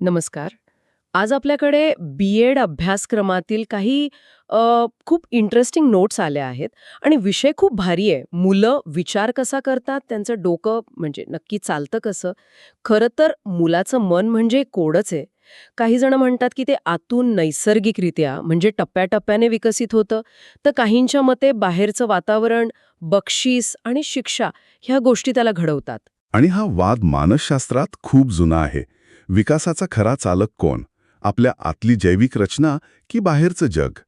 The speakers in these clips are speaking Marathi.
नमस्कार. आज आपल्याकडे बी-एड अभ्यासक्रमातील काही खूप इंटरेस्टिंग नोट्स आल्या आहेत आणि विषय खूप भारी आहे. मुलं विचार कसा करतात, त्यांचं डोकं म्हणजे नक्की चालतं कसं? खरं तर मुलाचं मन म्हणजे कोडच आहे. काही जण म्हणतात की ते आतून नैसर्गिकरित्या म्हणजे टप्प्याटप्प्याने विकसित होतं, तर काहींच्या मते बाहेरचं वातावरण, बक्षीस आणि शिक्षा ह्या गोष्टी त्याला घडवतात. आणि हा वाद मानसशास्त्रात खूप जुना आहे. विकासाचा खरा चालक कोण? आपल्या आतली जैविक रचना की बाहेरचं जग?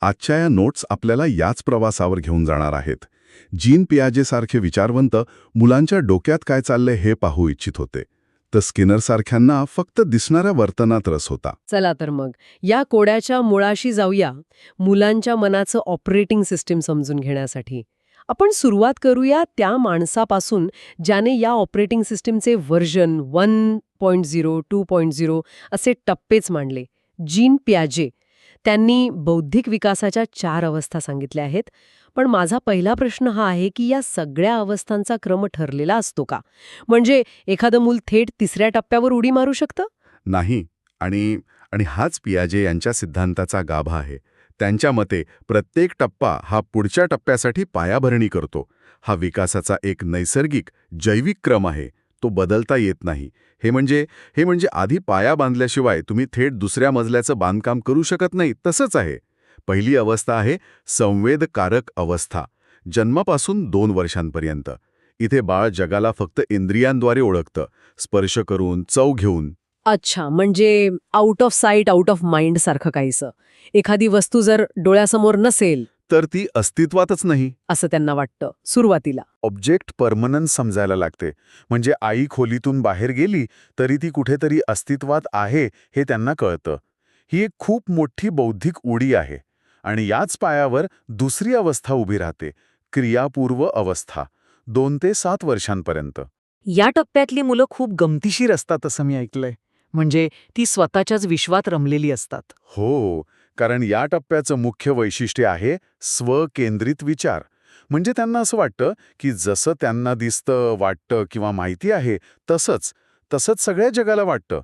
आजच्या या नोट्स आपल्याला याच प्रवासावर घेऊन जाणार आहेत. जीन पियाजेसारखे विचारवंत मुलांच्या डोक्यात काय चाललंय हे पाहू इच्छित होते. तर स्किनरसारख्यांना फक्त दिसणाऱ्या वर्तनात रस होता. चला तर मग या कोड्याच्या मुळाशी जाऊया, मुलांच्या मनाचं ऑपरेटिंग सिस्टीम समजून घेण्यासाठी. आपण सुरुवात करूया त्या माणसापासून ज्याने या ऑपरेटिंग सिस्टीमचे व्हर्जन 1.0, 2.0 असे टप्पेच मांडले. जीन पियाजे. त्यांनी बौद्धिक विकासाच्या 4 अवस्था सांगितल्या आहेत. पण माझा पहिला प्रश्न हा आहे की या सगळ्या अवस्थांचा क्रम ठरलेला असतो का? म्हणजे एखादं मूल थेट तिसऱ्या टप्प्यावर उडी मारू शकतं? नाही. आणि आणि हाच पियाजे यांच्या सिद्धांताचा गाभा आहे. त्यांच्या मते प्रत्येक टप्पा हा पुढच्या टप्प्यासाठी पायाभरणी करतो. हा विकासाचा एक नैसर्गिक, जैविक क्रम आहे. तो बदलता येत नाही. हे म्हणजे आधी पाया बांधल्याशिवाय तुम्ही थेट दुसऱ्या मजल्याचं बांधकाम करू शकत नाही, तसंच आहे. पहिली अवस्था आहे संवेदकारक अवस्था. जन्मापासून 2 वर्षांपर्यंत. इथे बाळ जगाला फक्त इंद्रियांद्वारे ओळखतं, स्पर्श करून, चव घेऊन. अच्छा, म्हणजे out of site, out of mind सारखं काहीसं. एखादी वस्तू जर डोळ्यासमोर नसेल, तर ती अस्तित्वातच नाही. असं त्यांना वाटतं सुरुवातीला. ऑब्जेक्ट परमनन्स समजायला लागते. म्हणजे आई खोलीतून बाहेर गेली तरी ती कुठेतरी अस्तित्वात आहे हे त्यांना कळतं. ही एक खूप मोठी बौद्धिक उडी आहे. आणि याच पायावर दुसरी अवस्था उभी राहते, क्रियापूर्व अवस्था. 2 ते 7 वर्षांपर्यंत. या टप्प्यातली मुलं खूप गमतीशीर असतात असं मी ऐकलंय. म्हणजे ती स्वतःच्याच विश्वात रमलेली असतात. हो, कारण या टप्प्याचं मुख्य वैशिष्ट्य आहे स्वकेंद्रित विचार. म्हणजे त्यांना असं वाटतं की जसं त्यांना दिसतं, वाटतं किंवा माहिती आहे तसंच तसंच सगळ्या जगाला वाटतं.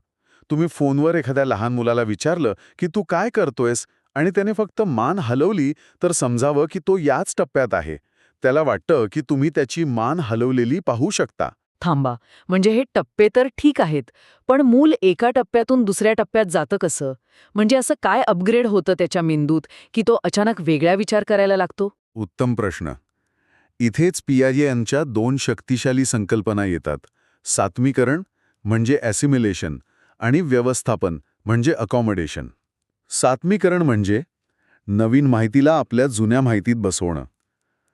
तुम्ही फोनवर एखाद्या लहान मुलाला विचारलं की तू काय करतोयस आणि त्याने फक्त मान हलवली तर समजावं की तो याच टप्प्यात आहे. त्याला वाटतं की तुम्ही त्याची मान हलवलेली पाहू शकता. थांबा, म्हणजे हे टप्पे तर ठीक आहेत, पण मूल एका टप्प्यातून दुसऱ्या टप्प्यात जातं कसं? म्हणजे असं काय अपग्रेड होतं त्याच्या मेंदूत, की तो अचानक वेगळा विचार करायला लागतो? उत्तम प्रश्न. इथेच पियाजे यांच्या 2 शक्तिशाली संकल्पना येतात. सात्मीकरण म्हणजे ॲसिमिलेशन आणि व्यवस्थापन म्हणजे अकॉमोडेशन. सात्मीकरण म्हणजे नवीन माहितीला आपल्या जुन्या माहितीत बसवणं.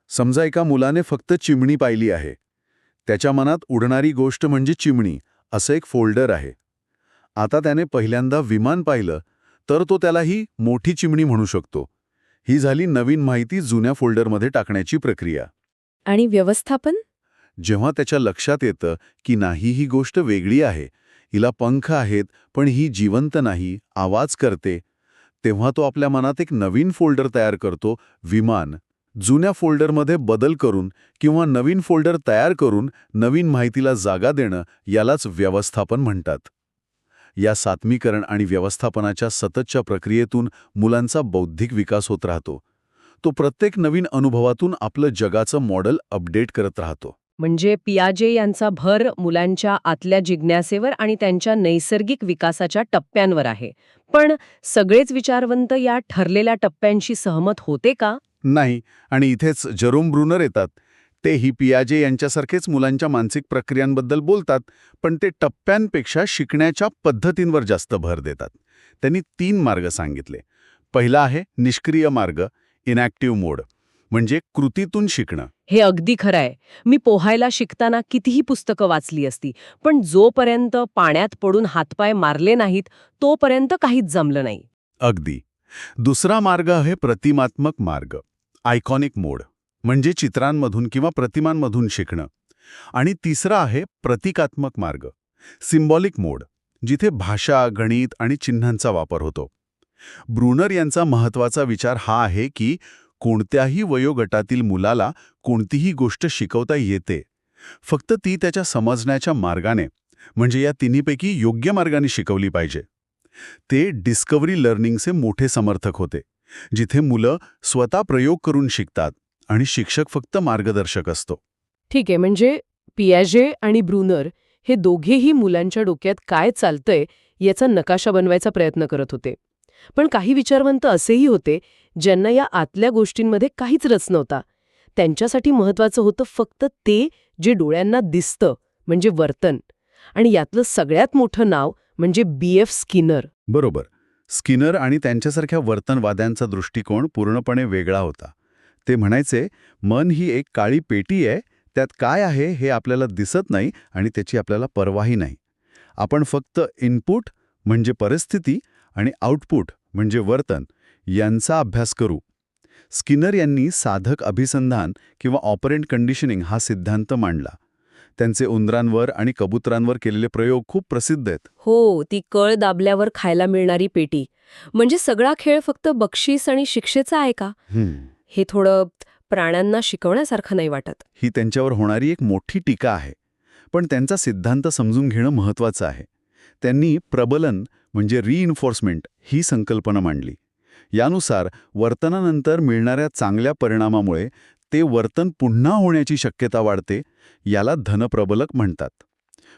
समजा एका मुलाने फक्त चिमणी पाहिली आहे. त्याच्या मनात उडणारी गोष्ट म्हणजे चिमणी असं एक फोल्डर आहे. आता त्याने पहिल्यांदा विमान पाहिलं तर तो त्याला ही मोठी चिमणी म्हणू शकतो. ही झाली नवीन माहिती जुन्या फोल्डरमध्ये टाकण्याची प्रक्रिया. आणि व्यवस्थापन? जेव्हा त्याच्या लक्षात येतं की नाही, ही गोष्ट वेगळी आहे, हिला पंख आहेत पण ही जिवंत नाही, आवाज करते, तेव्हा तो आपल्या मनात एक नवीन फोल्डर तयार करतो, विमान. जुन्या फोल्डरमध्ये बदल करून किंवा नवीन फोल्डर तयार करून नवीन माहितीला जागा देणं यालाच व्यवस्थापन म्हणतात. या सात्मीकरण आणि व्यवस्थापनाच्या सततच्या प्रक्रियेतून मुलांचा बौद्धिक विकास होत राहतो. तो प्रत्येक नवीन अनुभवातून आपलं जगाचं मॉडेल अपडेट करत राहतो. म्हणजे पियाजे यांचा भर मुलांच्या आतल्या जिज्ञासेवर आणि त्यांच्या नैसर्गिक विकासाच्या टप्प्यांवर आहे. पण सगळेच विचारवंत या ठरलेल्या टप्प्यांशी सहमत होते का? नाही. आणि इथेच जरोम ब्रुनर येतात. तेही पियाजे यांच्यासारखेच मुलांच्या मानसिक प्रक्रियांबद्दल बोलतात, पण ते टप्प्यांपेक्षा शिकण्याच्या पद्धतींवर जास्त भर देतात. त्यांनी 3 मार्ग सांगितले. पहिला आहे निष्क्रिय मार्ग, इनॅक्टिव्ह मोड, म्हणजे कृतीतून शिकणं. हे अगदी खरं आहे. मी पोहायला शिकताना कितीही पुस्तकं वाचली असती, पण जोपर्यंत पाण्यात पडून हातपाय मारले नाहीत, तोपर्यंत काहीच जमलं नाही. अगदी. दुसरा मार्ग आहे प्रतिमात्मक मार्ग, आयकॉनिक मोड, म्हणजे चित्रांमधून किंवा प्रतिमांमधून शिकणं. आणि तिसरा आहे प्रतिकात्मक मार्ग, सिम्बॉलिक मोड, जिथे भाषा, गणित आणि चिन्हांचा वापर होतो. ब्रुनर यांचा महत्त्वाचा विचार हा आहे की कोणत्याही वयोगटातील मुलाला कोणतीही गोष्ट शिकवता येते, फक्त ती त्याच्या समजण्याच्या मार्गाने, म्हणजे या तिन्हीपैकी योग्य मार्गाने शिकवली पाहिजे. ते डिस्कव्हरी लर्निंगचे मोठे समर्थक होते, जिथे मुलं स्वतः प्रयोग करून शिकतात आणि शिक्षक फक्त मार्गदर्शक असतो. ठीक आहे, म्हणजे पियाजे आणि ब्रूनर हे दोघेही मुलांच्या डोक्यात काय चालतंय याचा नकाशा बनवायचा प्रयत्न करत होते. पण काही विचारवंत असेही होते ज्यांना या आतल्या गोष्टींमध्ये काहीच रस नव्हता. त्यांच्यासाठी महत्वाचं होतं फक्त ते जे डोळ्यांना दिसतं, म्हणजे वर्तन. आणि यातलं सगळ्यात मोठं नाव म्हणजे B.F. स्किनर. बरोबर. स्किनर आणि त्यांच्यासारख्या वर्तनवाद्यांचा दृष्टिकोन पूर्णपणे वेगळा होता. ते म्हणायचे, मन ही एक काळी पेटी आहे, त्यात काय आहे हे आपल्याला दिसत नाही आणि त्याची आपल्याला पर्वाही नाही. आपण फक्त इनपुट म्हणजे परिस्थिती आणि आउटपुट म्हणजे वर्तन यांचा अभ्यास करू. स्किनर यांनी साधक अभिसंधान किंवा ऑपरेंट कंडिशनिंग हा सिद्धांत मांडला. त्यांचे उंदरांवर आणि कबुतरांवर केलेले प्रयोग खूप प्रसिद्ध आहेत. हो, ती कळ दाबल्यावर खायला मिळणारी पेटी. म्हणजे सगळा खेळ फक्त बक्षीस आणि शिक्षेचा आहे का? हे थोडं प्राण्यांना शिकवण्यासारखं नाही वाटत. ही त्यांच्यावर होणारी एक मोठी टीका आहे. पण त्यांचा सिद्धांत समजून घेणं महत्त्वाचं आहे. त्यांनी प्रबलन म्हणजे रिइन्फोर्समेंट ही संकल्पना मांडली. यानुसार वर्तनानंतर मिळणाऱ्या चांगल्या परिणामामुळे ते वर्तन पुन्हा होण्याची शक्यता वाढते. याला धनप्रबलक म्हणतात.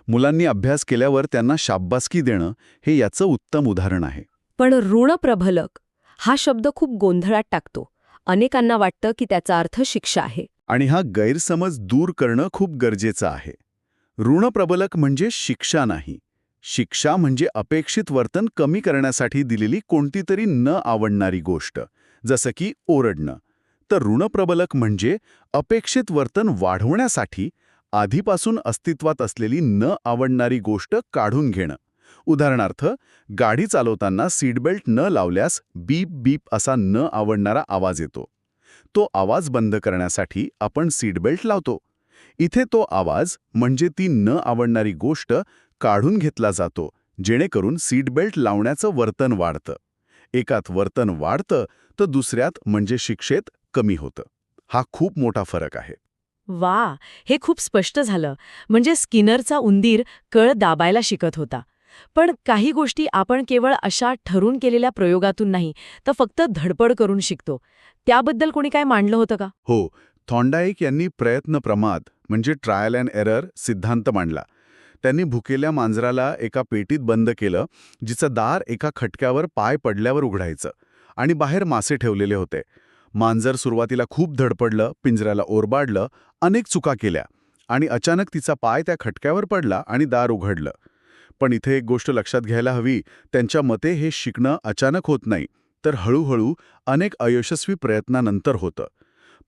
मुलांनी अभ्यास केल्यावर त्यांना शाब्बासकी देणं हे याचं उत्तम उदाहरण आहे. पण ऋणप्रबलक हा शब्द खूप गोंधळात टाकतो. अनेकांना वाटतं की त्याचा अर्थ शिक्षा आहे. आणि हा गैरसमज दूर करणं खूप गरजेचं आहे. ऋणप्रबलक म्हणजे शिक्षा नाही. शिक्षा म्हणजे अपेक्षित वर्तन कमी करण्यासाठी दिलेली कोणतीतरी न आवडणारी गोष्ट, जसं की ओरडणं. तर ऋणप्रबलक म्हणजे अपेक्षित वर्तन वाढवण्यासाठी आधीपासून अस्तित्वात असलेली न आवडणारी गोष्ट काढून घेणं. उदाहरणार्थ, गाडी चालवताना सीटबेल्ट न लावल्यास बीप बीप असा न आवडणारा आवाज येतो. तो आवाज बंद करण्यासाठी आपण सीटबेल्ट लावतो. इथे तो आवाज म्हणजे ती न आवडणारी गोष्ट काढून घेतला जातो, जेणेकरून सीटबेल्ट लावण्याचं वर्तन वाढतं. एकात वर्तन वाढतं तर दुसऱ्यात म्हणजे शिक्षेत कमी होतं. हा खूप मोठा फरक आहे. वा, हे खूप स्पष्ट झालं. म्हणजे स्किनरचा उंदीर कळ दाबायला शिकत होता. पण काही गोष्टी आपण केवळ अशा ठरून केलेल्या प्रयोगातून नाही, तर फक्त धडपड करून शिकतो. त्याबद्दल कोणी काय मांडलं होतं का? हो, थॉर्नडाईक यांनी प्रयत्न प्रमाद म्हणजे ट्रायल अँड एरर सिद्धांत मांडला. त्यांनी भुकेल्या मांजराला एका पेटीत बंद केलं, जिचं दार एका खटक्यावर पाय पडल्यावर उघडायचं आणि बाहेर मासे ठेवलेले होते. मांजर सुरुवातीला खूप धडपडलं, पिंजऱ्याला ओरबाडलं, अनेक चुका केल्या आणि अचानक तिचा पाय त्या खटक्यावर पडला आणि दार उघडलं. पण इथे एक गोष्ट लक्षात घ्यायला हवी. त्यांच्या मते हे शिकणं अचानक होत नाही, तर हळूहळू अनेक अयशस्वी प्रयत्नानंतर होतं.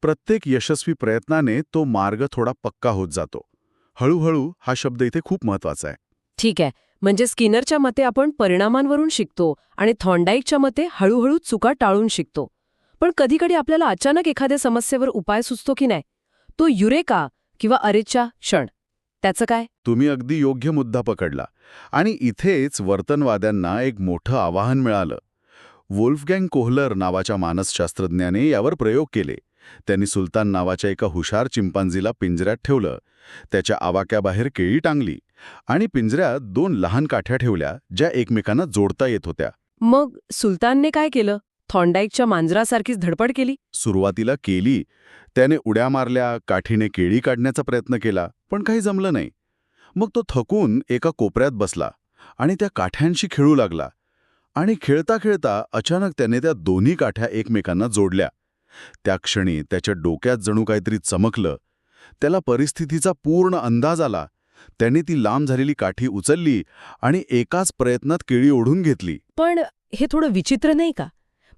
प्रत्येक यशस्वी प्रयत्नाने तो मार्ग थोडा पक्का होत जातो. हळूहळू हा शब्द इथे खूप महत्वाचा आहे. ठीक आहे, म्हणजे स्किनरच्या मते आपण परिणामांवरून शिकतो आणि थॉर्नडाईकच्या मते हळूहळू चुका टाळून शिकतो. पण कधीकधी आपल्याला अचानक एखाद्या समस्येवर उपाय सुचतो की नाही, तो युरेका किंवा अरेच्या क्षण. त्याचं काय? तुम्ही अगदी योग्य मुद्दा पकडला. आणि इथेच वर्तनवाद्यांना एक मोठं आवाहन मिळालं. वोल्फगँग कोहलर नावाच्या मानसशास्त्रज्ञाने यावर प्रयोग केले. त्यांनी सुलतान नावाच्या एका हुशार चिंपांझीला पिंजऱ्यात ठेवलं. त्याच्या आवाक्याबाहेर केळी टांगली आणि पिंजऱ्यात 2 लहान काठ्या ठेवल्या, ज्या एकमेकांना जोडता येत होत्या. मग सुलतानने काय केलं? थॉर्नडाईकच्या मांजरासारखीच धडपड केली? सुरुवातीला केली. त्याने उड्या मारल्या, काठीने केळी काढण्याचा प्रयत्न केला, पण काही जमलं नाही. मग तो थकून एका कोपऱ्यात बसला आणि त्या काठ्यांशी खेळू लागला. आणि खेळता खेळता अचानक त्याने त्या दोन्ही काठ्या एकमेकांना जोडल्या. त्या क्षणी त्याच्या डोक्यात जणू काहीतरी चमकलं. त्याला परिस्थितीचा पूर्ण अंदाज आला. त्याने ती लांब झालेली काठी उचलली आणि एकाच प्रयत्नात केळी ओढून घेतली. पण हे थोडं विचित्र नाही का?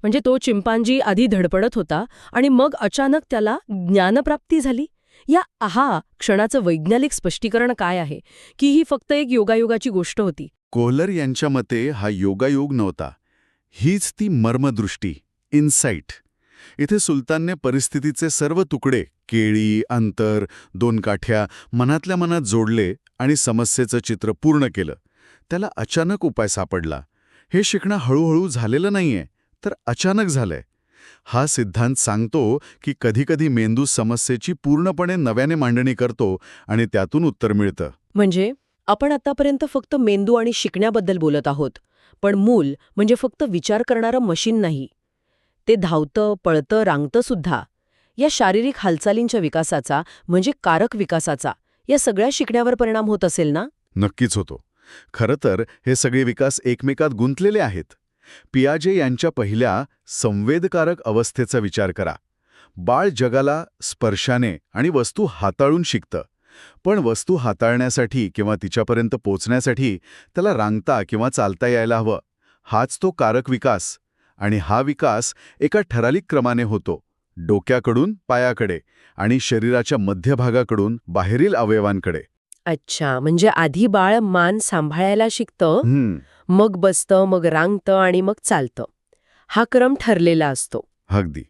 म्हणजे तो चिंपांजी आधी धडपडत होता आणि मग अचानक त्याला ज्ञानप्राप्ती झाली. या क्षणाचं वैज्ञानिक स्पष्टीकरण काय आहे? की ही फक्त एक योगायोगाची गोष्ट होती? कोहलर यांच्या मते हा योगायोग नव्हता. हीच ती मर्मदृष्टी, इन्साईट. इथे सुलतानने परिस्थितीचे सर्व तुकडे, केळी, अंतर, 2 काठ्या मनातल्या मनात जोडले आणि समस्येचं चित्र पूर्ण केलं. त्याला अचानक उपाय सापडला. हे शिकणं हळूहळू झालेलं नाहीये, तर अचानक झालंय. हा सिद्धांत सांगतो की कधीकधी मेंदू समस्येची पूर्णपणे नव्याने मांडणी करतो आणि त्यातून उत्तर मिळतं. म्हणजे आपण आतापर्यंत फक्त मेंदू आणि शिकण्याबद्दल बोलत आहोत, पण मूल म्हणजे फक्त विचार करणारं मशीन नाही. ते धावतं, पळतं, रांगतं सुद्धा. या शारीरिक हालचालींच्या विकासाचा म्हणजे कारक विकासाचा या सगळ्या शिकण्यावर परिणाम होत असेल ना? नक्कीच होतो. खरं तर हे सगळे विकास एकमेकात गुंतलेले आहेत. पियाजे यांच्या पहिल्या संवेदकारक अवस्थेचा विचार करा. बाळ जगाला स्पर्शाने आणि वस्तू हाताळून शिकतं. पण वस्तू हाताळण्यासाठी किंवा तिच्यापर्यंत पोचण्यासाठी त्याला रांगता किंवा चालता यायला हवं. हाच तो कारक विकास. आणि हा विकास एका ठराविक क्रमाने होतो. डोक्याकडून पायाकडे आणि शरीराच्या मध्यभागाकडून बाहेरील अवयवांकडे. अच्छा, म्हणजे आधी बाळ मान सांभाळायला शिकतं, मग बसतं, मग रांगतं आणि मग चालतं. हा क्रम ठरलेला असतो. अगदी.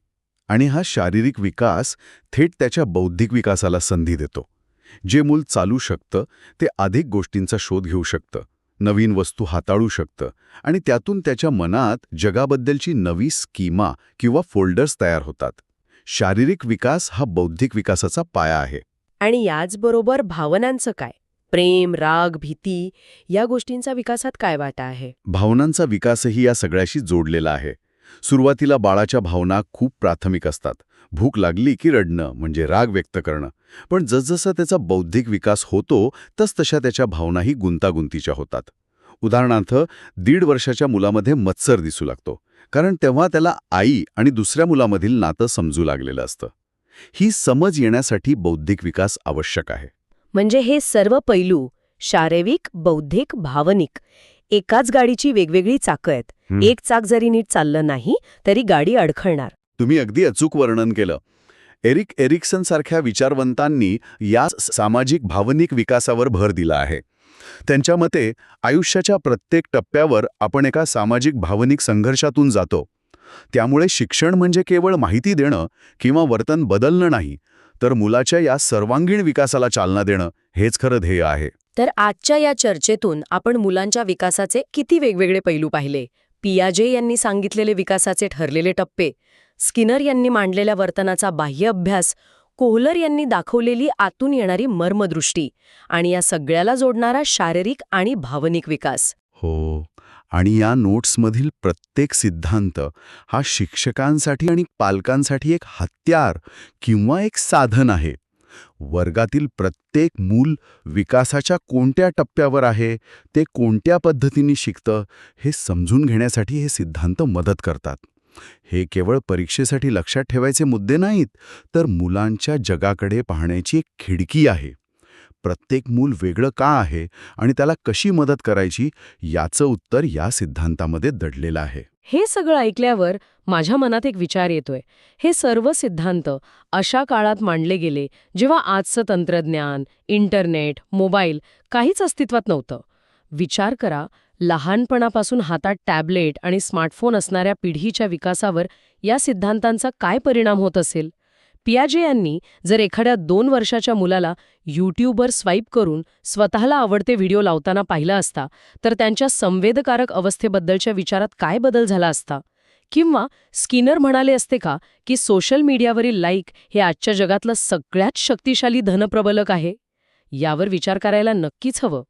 आणि हा शारीरिक विकास थेट त्याच्या बौद्धिक विकासाला संधी देतो. जे मूल चालू शकतं ते अधिक गोष्टींचा शोध घेऊ शकतं, नवीन वस्तू हाताळू शकतं आणि त्यातून त्याच्या मनात जगाबद्दलची नवी स्कीमा किंवा फोल्डर्स तयार होतात. शारीरिक विकास हा बौद्धिक विकासाचा पाया आहे. आणि याचबरोबर भावनांचं काय? प्रेम, राग, भीती या गोष्टींचा विकासात काय वाटा आहे? भावनांचा विकासही या सगळ्याशी जोडलेला आहे. सुरुवातीला बाळाच्या भावना खूप प्राथमिक असतात. भूक लागली की रडणं म्हणजे राग व्यक्त करणं. पण जसजसा त्याचा बौद्धिक विकास होतो तसतशा त्याच्या भावनाही गुंतागुंतीच्या होतात. उदाहरणार्थ 1.5 वर्षाच्या मुलामध्ये मत्सर दिसू लागतो, कारण तेव्हा त्याला आई आणि दुसऱ्या मुलामधील नातं समजू लागलेलं असतं. ही समज येण्यासाठी बौद्धिक विकास आवश्यक आहे. म्हणजे हे सर्व पैलू शारीरिक, बौद्धिक, भावनिक एकाच गाडीची वेगवेगळी चाकं आहेत. एक चाक जरी नीट चाललं नाही तरी गाडी अडखळणार. तुम्ही अगदी अचूक वर्णन केलं. एरिक एरिक्सन सारख्या विचारवंतांनी या सामाजिक भावनिक विकासावर भर दिला आहे. त्यांच्या मते आयुष्याच्या प्रत्येक टप्प्यावर आपण एका सामाजिक भावनिक संघर्षातून जातो. त्यामुळे शिक्षण म्हणजे केवळ माहिती देणं किंवा वर्तन बदलणं नाही, तर मुलाच्या या सर्वांगीण विकासाला चालना देणं हेच खरं ध्येय आहे. तर आजच्या या चर्चेतून आपण मुलांच्या विकासाचे किती वेगवेगळे पैलू पाहिले. पियाजे यांनी सांगितलेले विकासाचे ठरलेले टप्पे, स्किनर यांनी मांडलेल्या वर्तनाचा बाह्य अभ्यास, कोहलर यांनी दाखवलेली आतून येणारी मर्मदृष्टी आणि या सगळ्याला जोडणारा शारीरिक आणि भावनिक विकास. हो. आणि या नोट्समधील प्रत्येक सिद्धांत हा शिक्षकांसाठी आणि पालकांसाठी एक हत्यार किंवा एक साधन आहे. वर्गातील प्रत्येक मूल विकासाच्या कोणत्या टप्प्यावर आहे, ते कोणत्या पद्धतीने शिकतं हे समजून घेण्यासाठी हे सिद्धांत मदत करतात. हे केवळ परीक्षेसाठी लक्षात ठेवायचे मुद्दे नाहीत, तर मुलांच्या जगाकडे पाहण्याची एक खिडकी आहे. प्रत्येक मूल वेगळं का आहे आणि त्याला कशी मदत करायची याचं उत्तर या सिद्धांतामध्ये दडलेलं आहे. हे सगळं ऐकल्यावर माझ्या मनात एक विचार येतोय. हे सर्व सिद्धांत अशा काळात मांडले गेले जेव्हा आजचं तंत्रज्ञान, इंटरनेट, मोबाईल काहीच अस्तित्वात नव्हतं. विचार करा, लहानपणापासून हातात टॅबलेट आणि स्मार्टफोन असणाऱ्या पिढीच्या विकासावर या सिद्धांतांचा काय परिणाम होत असेल. पियाजे यांनी जर एखाद्या 2 वर्षाच्या मुलाला यूट्यूबवर स्वाईप करून स्वतःला आवडते व्हिडिओ लावताना पाहिलं असता, तर त्यांच्या संवेदकारक अवस्थेबद्दलच्या विचारात काय बदल झाला असता? किंवा स्किनर म्हणाले असते का की सोशल मीडियावरील लाईक हे आजच्या जगातलं सगळ्यात शक्तिशाली धनप्रबलक आहे? यावर विचार करायला नक्कीच हवं.